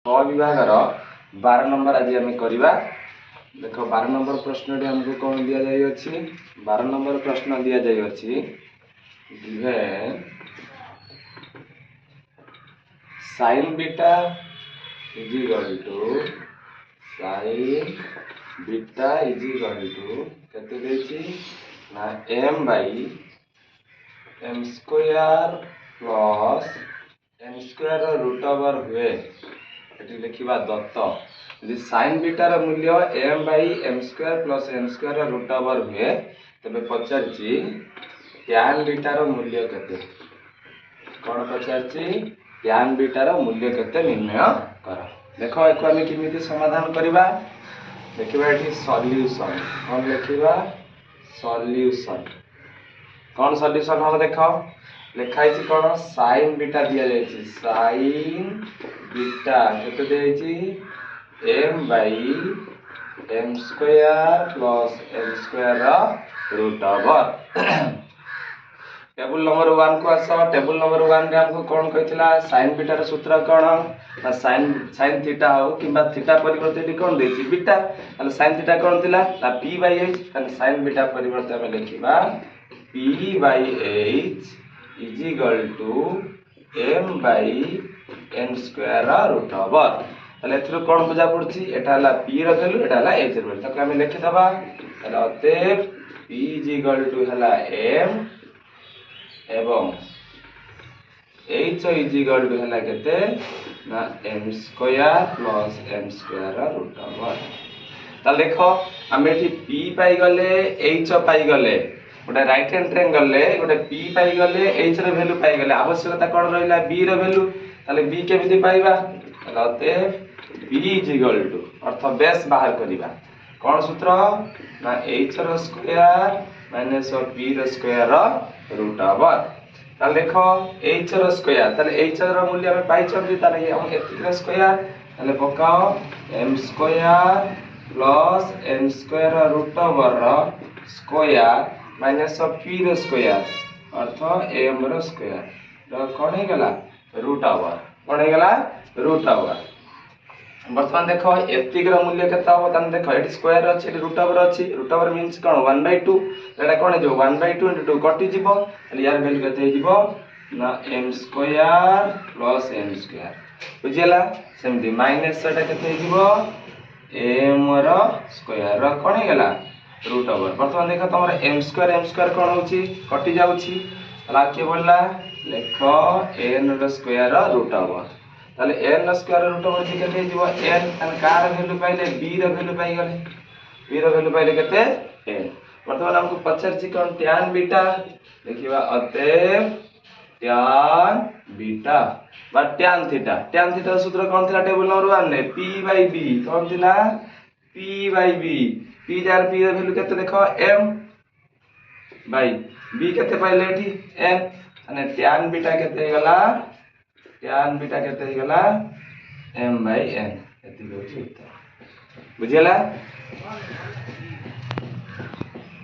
विभाग 12 नंबर आज आम करवा। देख 12 नंबर प्रश्न आमको कौन दि जाइए 12 नंबर प्रश्न दि जाइए sine beta is equal to sine beta is equal to केते ना m by m square plus m square root over हुए लिखा दत्त यदि साइन बीटार मूल्य m by m square plus m square root over हुए तेज पचार टैन बीटार मूल्य केते कौन पचार टैन बीटार मूल्य केते निर्णय कर। देख एक आम केमी समाधान करवा देखा ये सॉल्यूशन कौन लिखा सॉल्यूशन कौन सॉल्यूशन हम देख लिखाई कौन साइन बीटा दि जाए साइन बीटा केते M by M square plus M square root over. Table number 1 को आस। टेबल नंबर 1 रे हमको कौन कहला साइन बीटार सूत्र कौन ना साइन थीटा हो कि थीटा परिवर्ते कौन देछि बीटा ताले साइन थीटा कौन थिला ना p बाई h ताले साइन बीटा परिवर्ते हम लिखिबा p by h is equal to m by n square root over. ताले एथरो कौन बुझा पड़छि एटा हला p रो वैल्यू एटा हला h रो वैल्यू ताके हम लिखि दबा ताले अतएव p इज इक्वल टू हला m एवं h इज इक्वल टू हला केते ना m square plus m square root over. ताले देखो हम एठी p पाई गले h पाई गले गोटे राइट हैंड ट्रायंगल ले गोटे p पाई गले h रो वैल्यू पाई गले आवश्यकता कोन रहिला b रो वैल्यू ताले b केमिति पाइबा ताले अते b इज इक्वल टू अर्थ बेस बाहर करिबा कोन सूत्र ना h रो स्क्वायर माइनस p रो स्क्वायर रूट ओवर। ताले देखो h रो स्क्वायर ताले h रो मूल्य हम पाई छथि ताले हम एतिक रो स्क्वायर ताले पकाओ m square plus n square root over square minus p रो स्क्वायर अर्थ m रो स्क्वायर कौन है गला रूट ओवर कौन है गला रूट ओवर। वर्तमान देखो एतिक रो मूल्य केता हो तन देखो एटी स्क्वायर अछि एटी रूट ओवर मींस कोन 1/2 एटा कोन जो 1/2 * 2 कटि जिवो ताले यार वैल्यू केते जिवो ना m square plus n square बुझियला सेमति माइनस एटा केते जिवो m रो स्क्वायर कोन है गला रूट ओवर। वर्तमान देखो तमरा m स्क्वायर कोन होची कटि जाउची ताला के बोलला लेखो n रो स्क्वायर रूट ओवर ताले n रो स्क्वायर रूट ओवर जी केते जीवो n ताले कार वैल्यू पाइले b रो वैल्यू पाइ गले b रो वैल्यू पाइले केते n। वर्तमान हमको पचार छी कोन tan बीटा देखिबा अतएव tan बीटा बा tan थीटा सूत्र कोन थिला टेबल नंबर 1 ने p बाई b कोन थिला p बाई b p जार p रो वैल्यू केते देखो m बाई b केते पाइले एठी n अने tan बीटा केते गला tan बीटा केते गला m बाई n एति होची उत्तर बुझियला।